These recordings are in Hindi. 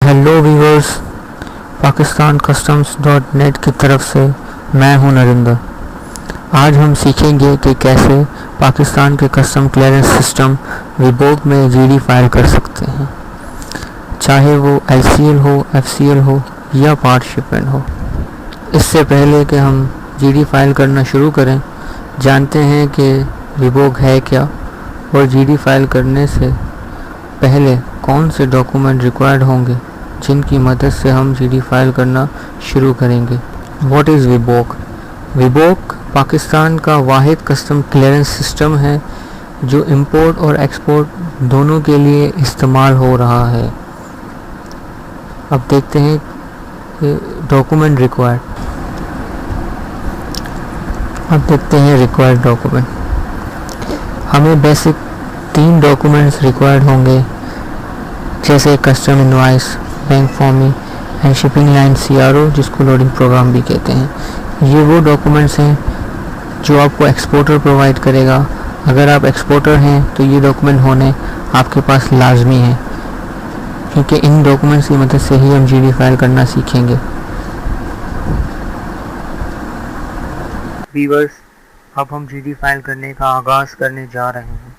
Hello viewers, Pakistan customs dot net की तरफ से मैं हूं नरिंदर। आज हम सीखेंगे कि कैसे पाकिस्तान के कस्टम क्लियरेंस सिस्टम विबोक में जीडी फाइल कर सकते हैं, चाहे वो एलसीएल हो, एफसीएल हो या पार्ट शिपमेंट हो। इससे पहले कि हम जीडी फाइल करना शुरू करें, जानते हैं कि विबोक है क्या और जीडी फाइल करने से पहले कौन से डॉक्यूमेंट रिक्वायर्ड होंगे जिनकी मदद से हम जीडी फाइल करना शुरू करेंगे। What is WeBOC? विबोक पाकिस्तान का वाहिद कस्टम क्लियरेंस सिस्टम है जो इंपोर्ट और एक्सपोर्ट दोनों के लिए इस्तेमाल हो रहा है। अब देखते हैं डॉक्यूमेंट रिक्वायर्ड। अब देखते हैं रिक्वायर्ड डॉक्यूमेंट। हमें बेसिक 3 डॉक्यूमेंट्स रिक्वायर्ड होंगे, जैसे custom invoice, bank forming and shipping line CRO, जिसको लोडिंग प्रोग्राम भी कहते हैं। ये वो डॉक्यूमेंट्स हैं जो आपको एक्सपोर्टर प्रोवाइड करेगा। अगर आप एक्सपोर्टर हैं तो ये डॉक्यूमेंट होने आपके पास लाजमी है, क्योंकि इन डॉक्यूमेंट्स की मदद से ही हम जीडी फाइल करना सीखेंगे। व्यूअर्स, अब हम जीडी फाइल करने का आगाज़ करने जा रहे हैं।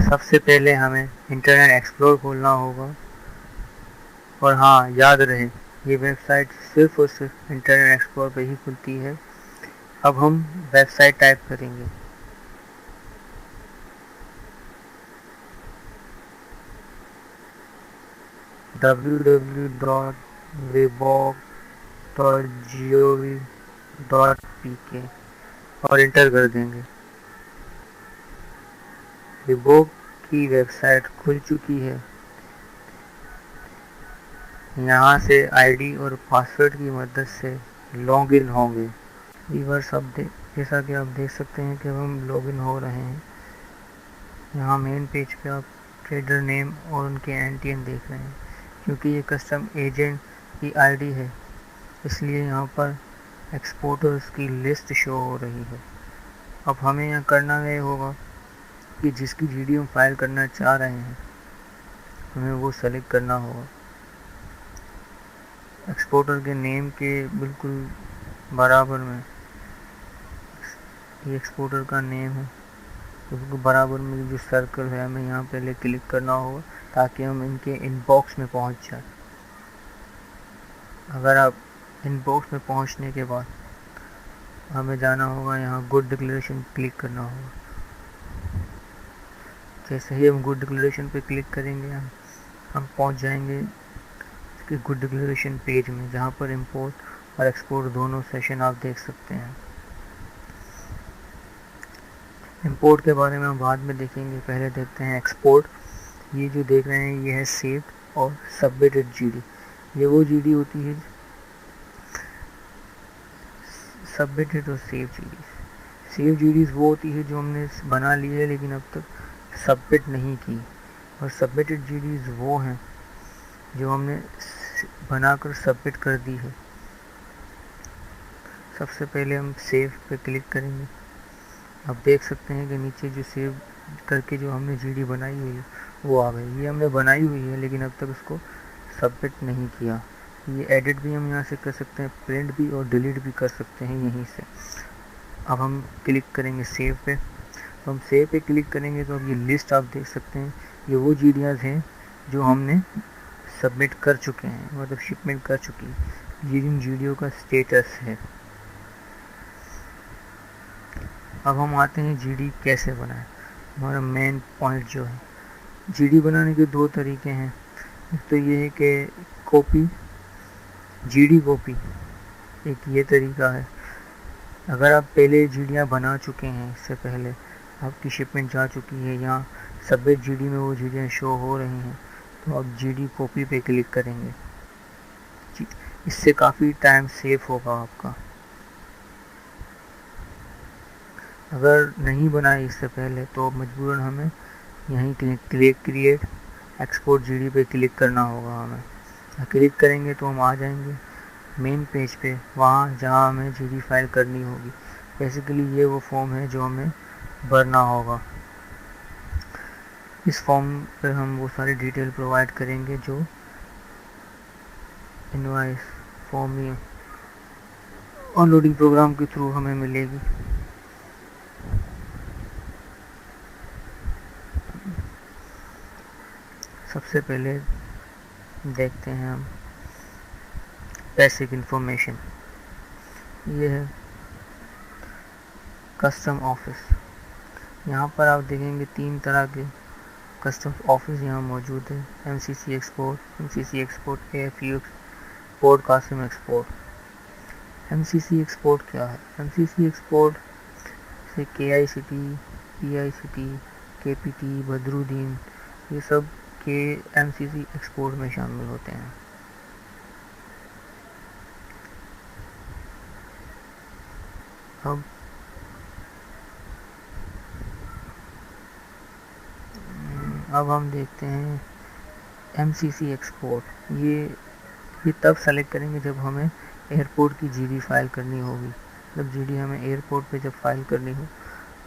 सबसे पहले हमें इंटरनेट एक्सप्लोर खोलना होगा, और हाँ, याद रहे ये वेबसाइट सिर्फ और सिर्फ इंटरनेट एक्सप्लोर पे ही खुलती है। अब हम वेबसाइट टाइप करेंगे www.webok.gov.pk और इंटर कर देंगे। विबोक की वेबसाइट खुल चुकी है। यहाँ से आईडी और पासवर्ड की मदद से लॉगिन होंगे। व्यूअर्स, अब जैसा कि आप देख सकते हैं कि हम लॉगिन हो रहे हैं। यहाँ मेन पेज पे आप ट्रेडर नेम और उनके एनटीएन देख रहे हैं। क्योंकि ये कस्टम एजेंट की आईडी है, इसलिए यहाँ पर एक्सपोर्टर्स की लिस्ट शो हो रही है। अब हमें यहाँ करना ये होगा कि जिसकी जीडी हम फाइल करना चाह रहे हैं, हमें वो सेलेक्ट करना होगा। एक्सपोर्टर के नेम के बिल्कुल बराबर में ये एक्सपोर्टर का नेम है, उसको बराबर में जो सर्कल है हमें यहाँ पहले क्लिक करना होगा ताकि हम इनके इनबॉक्स में पहुँच जाए। अगर आप इनबॉक्स में पहुँचने के बाद हमें जाना होगा, यहाँ गुड डिक्लेरेशन क्लिक करना होगा। जैसे ही हम गुड डिक्लेरेशन पे क्लिक करेंगे, हम पहुँच जाएंगे कि गुड डिक्लेरेशन पेज में, जहाँ पर इंपोर्ट और एक्सपोर्ट दोनों सेशन आप देख सकते हैं। इंपोर्ट के बारे में हम बाद में देखेंगे, पहले देखते हैं एक्सपोर्ट। ये जो देख रहे हैं ये है सेव्ड और सबमिटेड जीडी। ये वो जीडी होती है, सबमिटेड और सेव जीडी। सेव जीडीज वो होती है जो हमने बना ली है लेकिन अब तक सबमिट नहीं की, और सबमिटेड जीडीज वो हैं जो हमने बनाकर सबमिट कर दी है। सबसे पहले हम सेव पे क्लिक करेंगे। आप देख सकते हैं कि नीचे जो सेव करके जो हमने जीडी बनाई हुई है वो आ गई। ये हमने बनाई हुई है लेकिन अब तक उसको सबमिट नहीं किया। ये एडिट भी हम यहाँ से कर सकते हैं, प्रिंट भी और डिलीट भी कर सकते हैं यहीं से। अब हम क्लिक करेंगे सेव पे। तो हम सेव पे क्लिक करेंगे तो अब ये लिस्ट आप देख सकते हैं, ये वो जीडीआज हैं जो हमने सबमिट कर चुके हैं, मतलब शिपमेंट कर चुकी है। ये इन जीडीओ का स्टेटस है। अब हम आते हैं जीडी कैसे बनाएं। हमारा मेन पॉइंट जो है, जीडी बनाने के 2 तरीके हैं। एक तो ये है कि कॉपी, जीडी कॉपी, एक ये तरीका है। अगर आप पहले जीडियाँ बना चुके हैं, इससे पहले आपकी शिपमेंट जा चुकी है, यहाँ सबमिट जीडी में वो जीडियाँ शो हो रही हैं, तो आप जीडी कॉपी पे क्लिक करेंगे। इससे काफ़ी टाइम सेव होगा आपका। अगर नहीं बनाए इससे पहले तो मजबूरन हमें यहीं क्रिएट एक्सपोर्ट जीडी पे क्लिक करना होगा। हमें क्लिक करेंगे तो हम आ जाएंगे मेन पेज पे, वहाँ जहाँ हमें जीडी फाइल करनी होगी। बेसिकली ये वो फॉर्म है जो हमें भरना होगा। इस फॉर्म पर हम वो सारी डिटेल प्रोवाइड करेंगे जो इनवाइस फॉर्म ही और लोडिंग प्रोग्राम के थ्रू हमें मिलेगी। सबसे पहले देखते हैं हम बेसिक इंफॉर्मेशन। ये है कस्टम ऑफिस। यहाँ पर आप देखेंगे 3 तरह के कस्टम ऑफिस यहाँ मौजूद है। MCC export, AFU export, Qasim export. MCC export क्या है? MCC एक्सपोर्ट से KICT, PICT, KPT, बदरुद्दीन, ये सब के MCC एक्सपोर्ट में शामिल होते हैं। अब हम देखते हैं MCC एक्सपोर्ट। ये तब सेलेक्ट करेंगे जब हमें एयरपोर्ट की GD फाइल करनी होगी। जब GD हमें एयरपोर्ट पे जब फाइल करनी हो।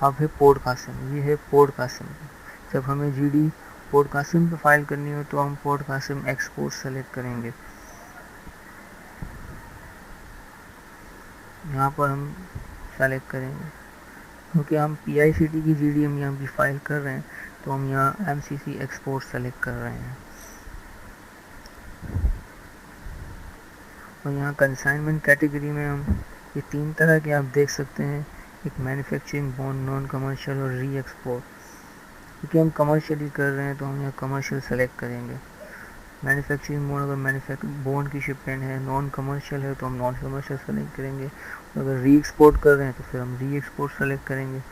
अब है पोर्ट कासिम। ये है पोर्ट कासिम। जब हमें GD पोर्ट कासिम पे फाइल करनी हो तो हम पोर्ट कासिम एक्सपोर्ट सेलेक्ट करेंगे। यहाँ पर हम सेलेक्ट करेंगे क्योंकि हम PICT की GD हम यहाँ भी फाइल कर रहे हैं, तो हम यहाँ MCC एक्सपोर्ट सेलेक्ट कर रहे हैं। और यहाँ कंसाइनमेंट कैटेगरी में हम ये 3 तरह के आप देख सकते हैं, एक मैन्युफैक्चरिंग, बॉन्ड, नॉन कमर्शियल और री एक्सपोर्ट। क्योंकि हम कमर्शियली कर रहे हैं तो हम यहाँ कमर्शियल सेलेक्ट करेंगे। मैन्युफैक्चरिंग मोड अगर बॉन्ड की शिपमेंट है, नॉन कमर्शियल है तो हम नॉन कमर्शियल सेलेक्ट करेंगे। और अगर री एक्सपोर्ट कर रहे हैं तो फिर हम री एक्सपोर्ट सेलेक्ट करेंगे।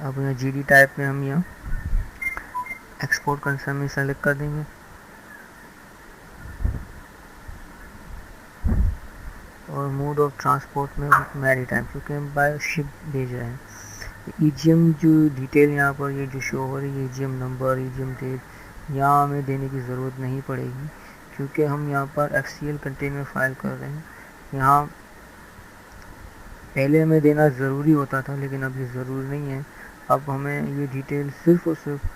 अब यहाँ GD टाइप में हम यहाँ एक्सपोर्ट कंसर्न में सेलेक्ट कर देंगे। और मोड ऑफ ट्रांसपोर्ट में मैरी टाइम, क्योंकि हम बाय शिप भेज रहे हैं। EGM जो डिटेल यहाँ पर ये जो शो हो रही है, EGM नंबर, EGM डेट, यहाँ हमें देने की ज़रूरत नहीं पड़ेगी क्योंकि हम यहाँ पर FCL कंटेनर फाइल कर रहे हैं। यहाँ पहले हमें देना ज़रूरी होता था लेकिन अब ये ज़रूरी नहीं है। अब हमें ये डिटेल सिर्फ और सिर्फ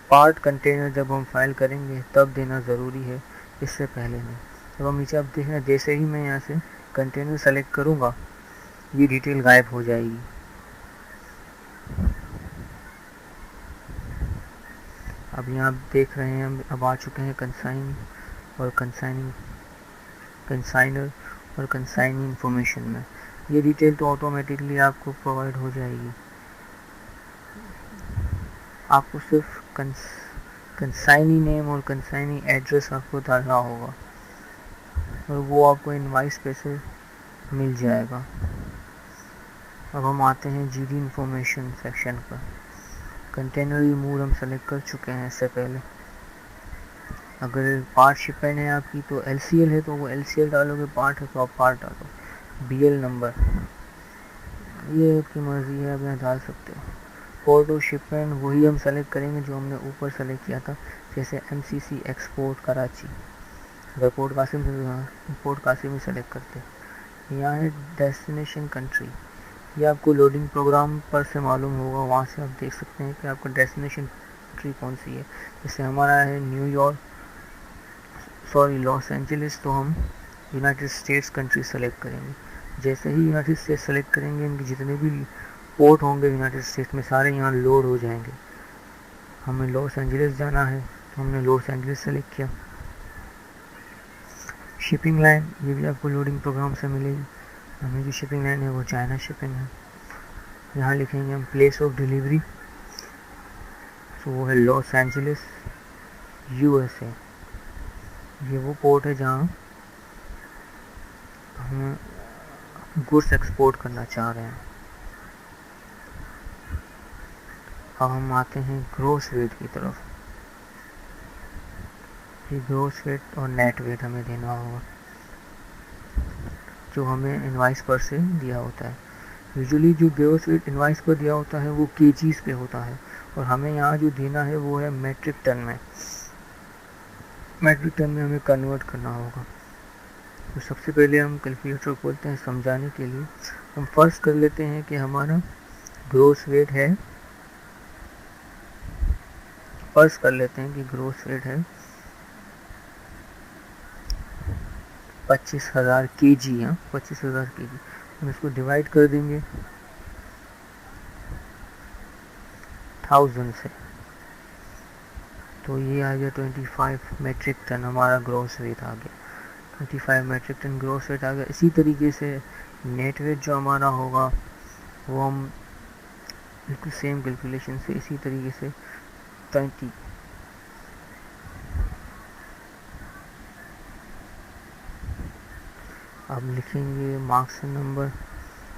पार्ट कंटेनर जब हम फाइल करेंगे तब देना ज़रूरी है, इससे पहले नहीं। जब हम नीचे अब देखें, जैसे ही मैं यहाँ से कंटेनर सेलेक्ट करूँगा ये डिटेल गायब हो जाएगी। अब यहाँ आप देख रहे हैं हम अब आ चुके हैं कंसाइन और कंसाइनर और कंसाइनी इंफॉर्मेशन में। ये डिटेल तो ऑटोमेटिकली आपको प्रोवाइड हो जाएगी। आपको सिर्फ कंसाइनी नेम और कंसाइनी एड्रेस आपको डालना होगा और वो आपको इनवाइस पे से मिल जाएगा। अब हम आते हैं GD इंफॉर्मेशन सेक्शन पर। कंटेनर मोड हम सेलेक्ट कर चुके हैं इससे पहले। अगर पार्ट शिपमेंट है आपकी तो LCL है तो वो LCL डालोगे, पार्ट है तो आप पार्ट डालो। BL नंबर ये आपकी मर्ज़ी है, आप यहाँ डाल सकते हो। पोर्ट और शिपमेंट वही हम सेलेक्ट करेंगे जो हमने ऊपर सेलेक्ट किया था, जैसे MCC एक्सपोर्ट कराची। अगर पोर्ट कासिम से पोर्ट कासिम ही सेलेक्ट करते। यहाँ है डेस्टिनेशन कंट्री। ये आपको लोडिंग प्रोग्राम पर से मालूम होगा, वहाँ से आप देख सकते हैं कि आपका डेस्टिनेशन कंट्री कौन सी है। जैसे हमारा है लॉस एंजलिस, तो हम यूनाइटेड स्टेट्स कंट्री सेलेक्ट करेंगे। जैसे ही यूनाइटेड स्टेट्स सेलेक्ट करेंगे, इनके जितने भी पोर्ट होंगे यूनाइटेड स्टेट्स में सारे यहाँ लोड हो जाएंगे। हमें लॉस एंजलिस जाना है तो हमने लॉस एंजलिस सेलेक्ट किया। शिपिंग लाइन ये भी आपको लोडिंग प्रोग्राम से मिलेगी। हमें जो शिपिंग लाइन है वो चाइना शिपिंग है। यहाँ लिखेंगे हम प्लेस ऑफ डिलीवरी, तो वो है लॉस एंजलिस USA। ये वो पोर्ट है जहाँ हम गुड्स एक्सपोर्ट करना चाह रहे हैं। अब हम आते हैं ग्रॉस वेट की तरफ। ये ग्रॉस वेट और नेट वेट हमें देना होगा जो हमें इनवाइस पर से दिया होता है। यूजुअली जो ग्रॉस वेट इनवाइस पर दिया होता है वो kgs पे होता है और हमें यहाँ जो देना है वो है मेट्रिक टन में। मेट्रिक टन में हमें कन्वर्ट करना होगा। तो सबसे पहले हम कैलकुलेटर खोलते हैं समझाने के लिए। हम फर्स्ट कर लेते हैं कि हमारा ग्रॉस वेट है फर्ज कर लेते हैं कि ग्रोस वेट है 25,000 kg, 25,000 kg। हम इसको डिवाइड कर देंगे 1000 से, तो ये आ गया 25 मेट्रिक टन हमारा ग्रोस वेट आ गया। 25 मेट्रिक टन ग्रोस वेट आ गया। इसी तरीके से नेट वेट जो हमारा होगा वो हम बिल्कुल सेम कैलकुलेशन से इसी तरीके से 20 अब लिखेंगे मार्क्स नंबर,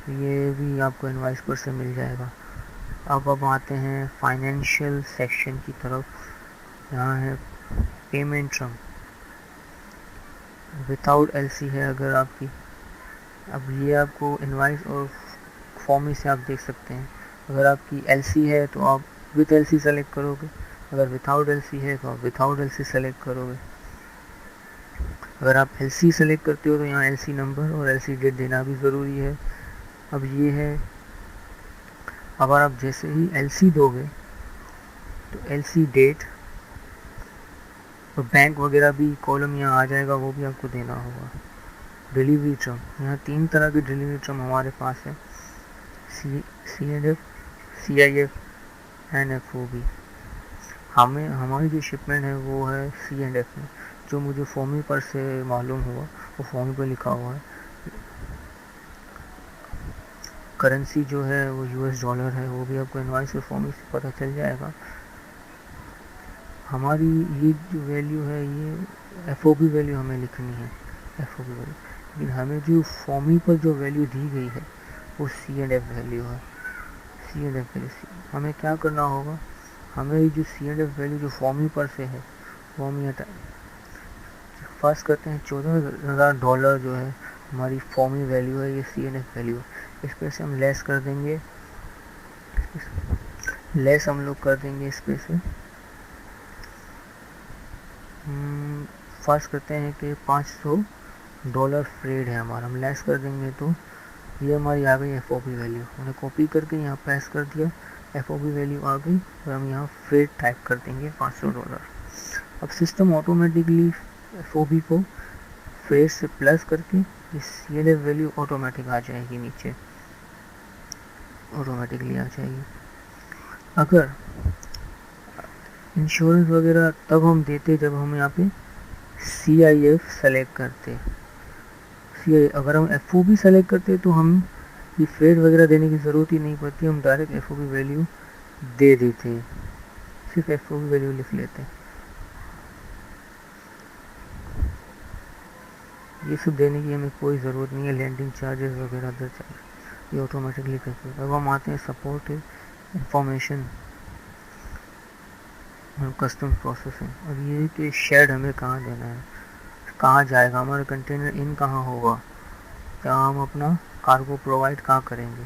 ये भी आपको इनवाइस पर से मिल जाएगा। अब आते हैं फाइनेंशियल सेक्शन की तरफ। यहाँ है पेमेंट टर्म, विदाउट एलसी है अगर आपकी। अब ये आपको इनवाइस और फॉर्म से आप देख सकते हैं। अगर आपकी एलसी है तो आप विद एलसी सेलेक्ट करोगे, अगर विदाउट एलसी है तो आप विदाउट एलसी सेलेक्ट करोगे। अगर आप एलसी सेलेक्ट करते हो तो यहाँ एलसी नंबर और एलसी डेट देना भी ज़रूरी है। अब ये है, अगर आप जैसे ही एलसी दोगे तो एलसी डेट और बैंक वगैरह भी कॉलम यहाँ आ जाएगा, वो भी आपको देना होगा। डिलीवरी टर्म, यहाँ 3 तरह की डिलीवरी टर्म हमारे पास है, CNF, CIF एंड FOB। हमारी जो शिपमेंट है वो है CNF में, जो मुझे फॉर्मी पर से मालूम हुआ, वो फॉर्मी पर लिखा हुआ है। करेंसी जो है वो US डॉलर है, वो भी आपको इनवाइस और फॉर्मी से पता चल जाएगा। हमारी ये जो वैल्यू है ये FOB वैल्यू हमें लिखनी है, FOB वैल्यू। लेकिन हमें जो फॉर्मी पर जो वैल्यू दी गई है वो CNF वैल्यू है। CNF वैल्यू हमें क्या करना होगा, हमें जो CNF वैल्यू जो फॉर्मी पर से है वो हम यहाँ फर्स्ट करते हैं। 14,000 डॉलर जो है हमारी फॉर्मी वैल्यू है, ये CNF वैल्यू है। इस पर से हम लेस कर देंगे, लेस हम लोग कर देंगे इस पर से। फर्स्ट करते हैं कि $500 फ्रेड है हमारा, हम लेस कर देंगे तो ये हमारी आ गई FOB वैल्यू। हमने कॉपी करके यहाँ पेस्ट कर दिया, FOB वैल्यू आ गई और हम यहाँ फ्रेड टाइप कर देंगे $500। अब सिस्टम ऑटोमेटिकली FOB को फ्रेड से प्लस करके इस CNF वैल्यू ऑटोमेटिक आ जाएगी, नीचे ऑटोमेटिकली आ जाएगी। अगर इंश्योरेंस वगैरह तब हम देते जब हम यहाँ पे CIF सेलेक्ट करते। अगर हम FOB सेलेक्ट करते तो हम ये फ्रेड वगैरह देने की ज़रूरत ही नहीं पड़ती, हम डायरेक्ट FOB वैल्यू दे देते, सिर्फ FOB वैल्यू लिख लेते। ये सब देने की हमें कोई ज़रूरत नहीं है, लैंडिंग चार्जेस वगैरह अदर चार्जेस ये ऑटोमेटिकली करते हैं। अब हम आते हैं सपोर्ट इंफॉर्मेशन और कस्टम प्रोसेसिंग। अब ये कि शेड हमें कहाँ देना है, कहाँ जाएगा, हमारा कंटेनर इन कहाँ होगा, क्या हम अपना कार्गो प्रोवाइड कहाँ करेंगे।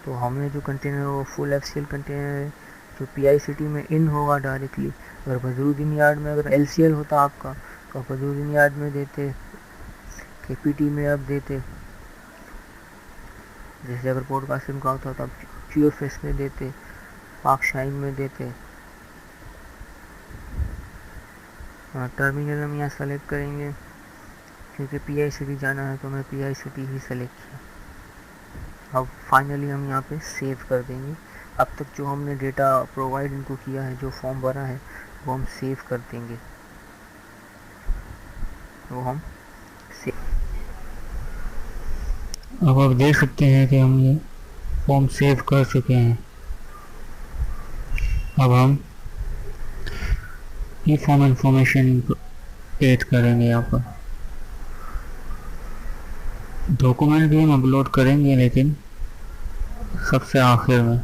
तो हमें जो कंटेनर वो फुल FCL कंटेनर है जो PICT में इन होगा डायरेक्टली। अगर बदरुद्दीन यार्ड में अगर LCL होता आपका तो आप बदरुद्दीन यार्ड में देते, KPT में आप देते, जैसे अगर पोर्ट कासिम का होता तो आप QFS में देते, पाक शाइन में देते। टर्मिनल हम यहाँ सेलेक्ट करेंगे क्योंकि PICT जाना है तो मैं PICT ही सेलेक्ट किया। अब फाइनली हम यहाँ पे सेव कर देंगे। अब तक जो हमने डेटा प्रोवाइड इनको किया है, जो फॉर्म भरा है वो हम सेव कर देंगे, वो हम सेव। अब आप देख सकते हैं कि हम ये फॉर्म सेव कर चुके हैं। अब हम ये फॉर्म इंफॉर्मेशन ऐड करेंगे। यहाँ पर डॉक्यूमेंट भी हम अपलोड करेंगे लेकिन सबसे आखिर में।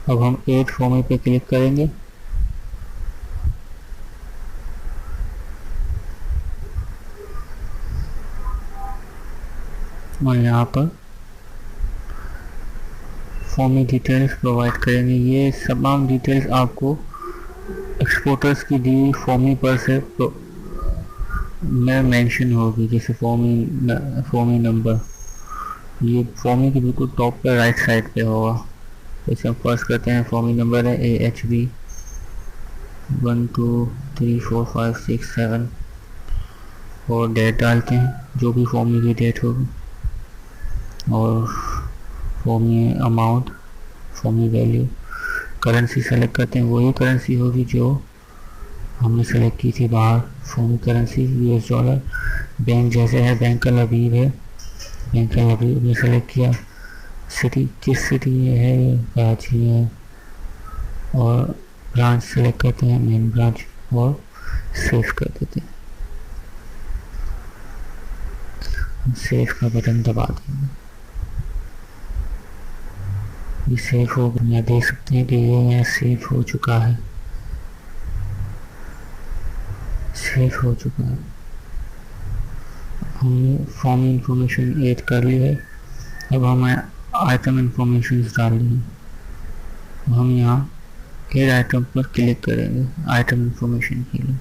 अब हम ऐड फॉर्म पे क्लिक करेंगे और यहाँ पर फॉर्म डिटेल्स प्रोवाइड करेंगे। ये तमाम डिटेल्स आपको एक्सपोर्टर्स की दी फॉर्मी पर से में मेंशन होगी, जैसे फॉर्मी नंबर, ये फॉर्मी के बिल्कुल टॉप पे राइट साइड पे होगा। इसे हम फर्स्ट करते हैं, फॉर्मी नंबर है AHB 1 2 3 4 5 6 7 और डेट डालते हैं जो भी फॉर्मी की डेट होगी और फॉर्मी अमाउंट, फॉर्मी वैल्यू, करेंसी सेलेक्ट करते हैं, वही करेंसी होगी जो हमने सेलेक्ट की थी बाहर, फॉर्मी करेंसी US डॉलर। बैंक जैसे है, बैंक का लबीब है, बैंक का लबीब ने सेलेक्ट किया। सिटी किस सिटी में है, कराची है, और ब्रांच सेलेक्ट करते हैं, मेन ब्रांच, और सेव कर देते हैं। हम सेव का बटन दबा देंगे, ये सेव हो गया। यहाँ देख सकते हैं कि ये यहाँ सेव हो चुका है, सेव हो चुका है। हमने फॉर्म इंफॉर्मेशन ऐड कर ली है, अब हमें आइटम इंफॉर्मेशन डालनी है। हम यहाँ ऐड आइटम पर क्लिक करेंगे आइटम इंफॉर्मेशन के लिए।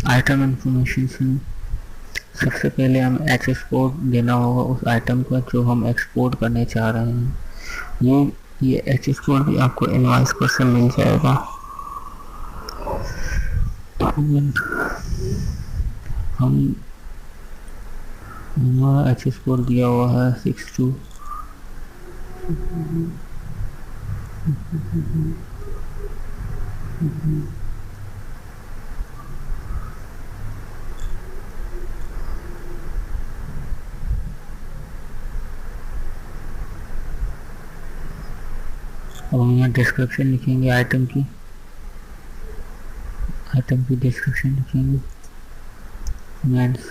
आइटम इंफॉर्मेशन से सबसे पहले हम एक्सपोर्ट देना होगा उस आइटम का जो हम एक्सपोर्ट करने चाह रहे हैं। ये एक्सपोर्ट भी आपको इनवॉइस पर से मिल जाएगा। हम हमारा एक्सपोर्ट दिया हुआ है 62 अब हम यहाँ डिस्क्रिप्शन लिखेंगे, आइटम की डिस्क्रिप्शन लिखेंगे। Men's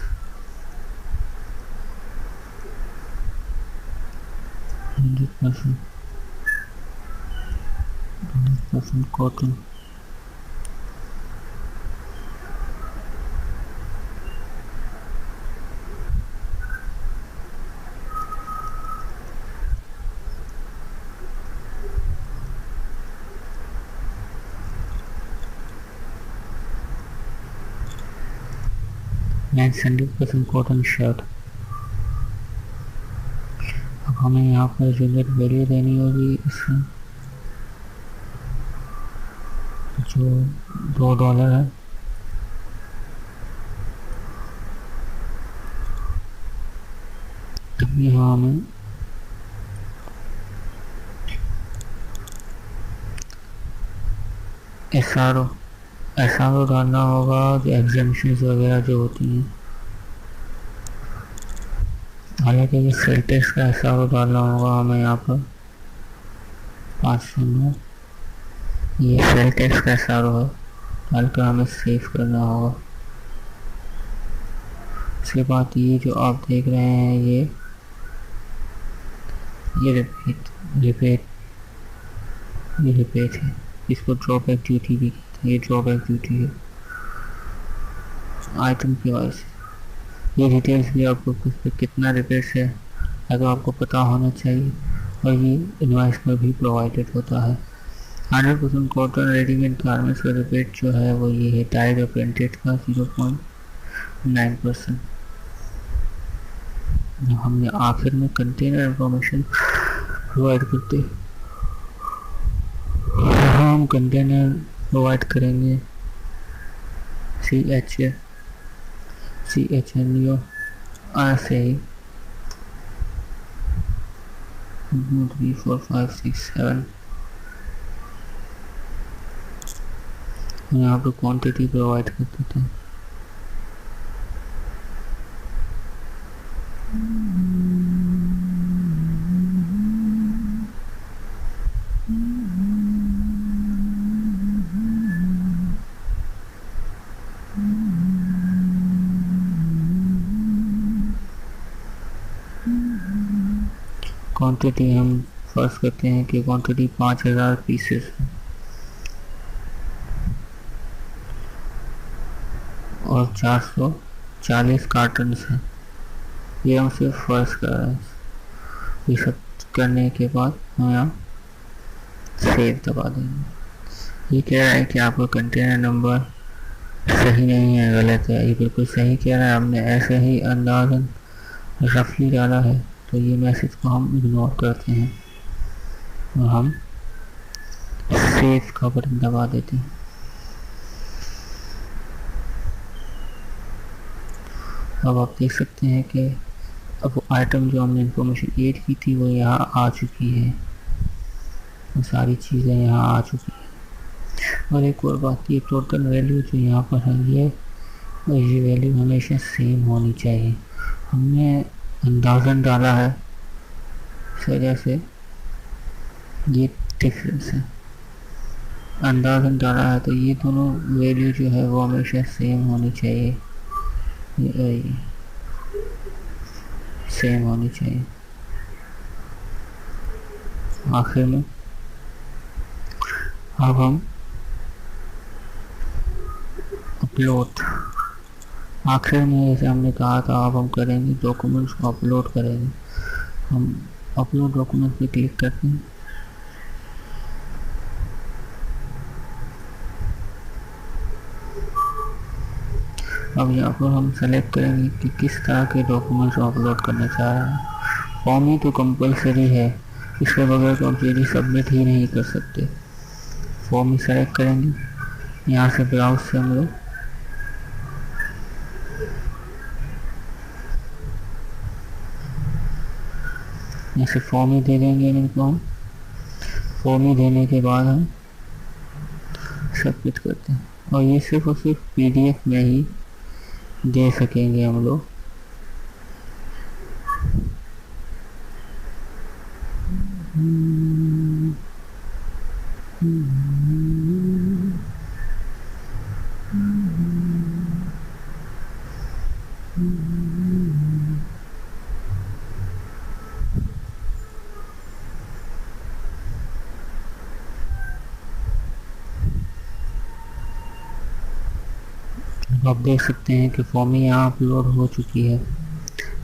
100% cotton, men's 100% cotton shirt. अब हमें यहाँ पर यूनिट वैल्यू देनी होगी इसमें, जो $2 है। अब यहाँ हमें SRO डालना होगा, जो एग्जामिशंस वगैरह जो होती हैं। हालांकि ये सेल टैक्स का SRO डालना होगा हमें यहाँ पर 509, ये सेल टैक्स का SRO है, डालकर हमें सेव करना होगा। उसके बाद ये जो आप देख रहे हैं ये रिपीट है, इसको ड्रॉबैक ड्यूटी भी कहते हैं, ये ड्रॉबैक ड्यूटी है। आइटम की वजह से ये डिटेल्स भी आपको कितना रिपीट है अगर आपको पता होना चाहिए, और ये इनवॉइस में भी प्रोवाइडेड होता है। 100% कॉटन रेडीमेड गारमेंट्स का रिपीट जो है वो ये है, टाइड और प्रिंटेड का 0.9%। हमने आखिर में कंटेनर इंफॉर्मेशन प्रोवाइड करते हैं, हम कंटेनर प्रोवाइड करेंगे CHNO ऐसे ही 1 2 3 4 5 6 7। यहाँ पे क्वांटिटी प्रोवाइड कर देते हैं। क्वांटिटी हम फर्स्ट करते हैं कि क्वांटिटी 5000 पीसेस है और 440 कार्टन्स हैं। ये हम सिर्फ फर्स्ट कर रहे हैं। ये सब करने के बाद हम यहाँ सेव दबा देंगे। ये कह रहा है कि आपका कंटेनर नंबर सही नहीं है, गलत है, ये बिल्कुल सही कह रहा है। हमने ऐसे ही अंदाज़न रफली डाला है, तो ये मैसेज को हम इग्नोर करते हैं और हम सेव का बटन दबा देते हैं। अब आप देख सकते हैं कि अब वो आइटम जो हमने इंफॉर्मेशन ऐड की थी वो यहाँ आ चुकी है, वो सारी चीज़ें यहाँ आ चुकी हैं। और एक और बात, ये टोटल वैल्यू जो यहाँ पर है ये वैल्यू हमेशा सेम होनी चाहिए। हमने अंदाज़न डाला है, इस वजह से ये डिफरेंस है। अंदाज़न डाला है तो ये दोनों वैल्यू जो है वो हमेशा सेम होनी चाहिए, ये सेम होनी चाहिए। आखिर में अब हम अपलोड, आखिर में जैसे हमने कहा था अब हम करेंगे डॉक्यूमेंट्स को अपलोड करेंगे। हम अपलोड डॉक्यूमेंट पे क्लिक करते हैं। अब यहाँ पर हम सेलेक्ट करेंगे कि किस तरह के डॉक्यूमेंट्स अपलोड करना चाह रहे हैं। फॉर्म ही तो कंपलसरी है, इसके बगैर तो आप सीधी सबमिट ही नहीं कर सकते। फॉर्म ही सेलेक्ट करेंगे, यहाँ से ब्राउज से हम लोग जैसे फॉर्म ही दे देंगे इनको। हम फॉर्म ही देने के बाद हम सबमिट करते हैं और ये सिर्फ और सिर्फ PDF में ही दे सकेंगे हम लोग। आप देख सकते हैं कि फॉर्म यहाँ अपलोड हो चुकी है।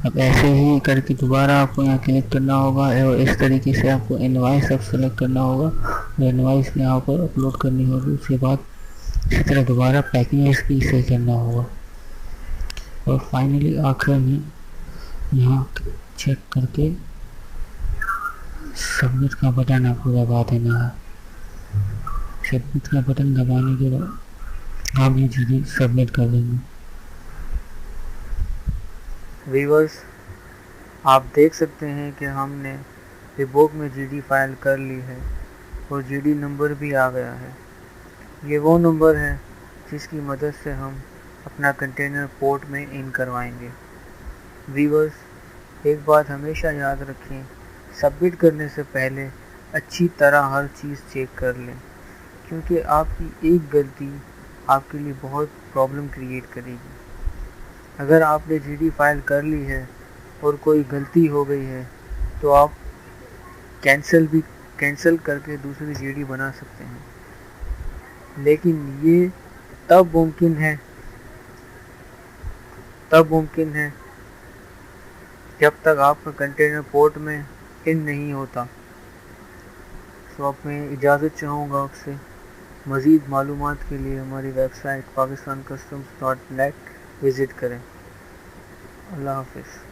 अब ऐसे ही करके दोबारा आपको यहाँ क्लिक करना होगा और इस तरीके से आपको इनवॉइस अब सेलेक्ट करना होगा और इनवॉइस यहाँ पर अपलोड करनी होगी। उसके बाद इसी तरह दोबारा पैकिंग भी इसे करना होगा और फाइनली आखिर में यहाँ चेक करके सबमिट का बटन आपको दबा देना है। सबमिट का बटन दबाने के बाद आप ये चीज़ें सबमिट कर देंगे। व्यूअर्स, आप देख सकते हैं कि हमने रिबोक में GD फाइल कर ली है और GD नंबर भी आ गया है। ये वो नंबर है जिसकी मदद से हम अपना कंटेनर पोर्ट में इन करवाएंगे। व्यूअर्स, एक बात हमेशा याद रखें, सबमिट करने से पहले अच्छी तरह हर चीज़ चेक कर लें, क्योंकि आपकी एक गलती आपके लिए बहुत प्रॉब्लम क्रिएट करेगी। अगर आपने GD फाइल कर ली है और कोई गलती हो गई है तो आप कैंसिल करके दूसरी GD बना सकते हैं, लेकिन ये तब मुमकिन है जब तक आपका कंटेनर पोर्ट में इन नहीं होता। तो अब मैं इजाज़त चाहूँगा आपसे। मज़ीद मालूमात के लिए हमारी वेबसाइट pakistancustoms.net विज़िट करें। अल्लाह हाफ़िज़।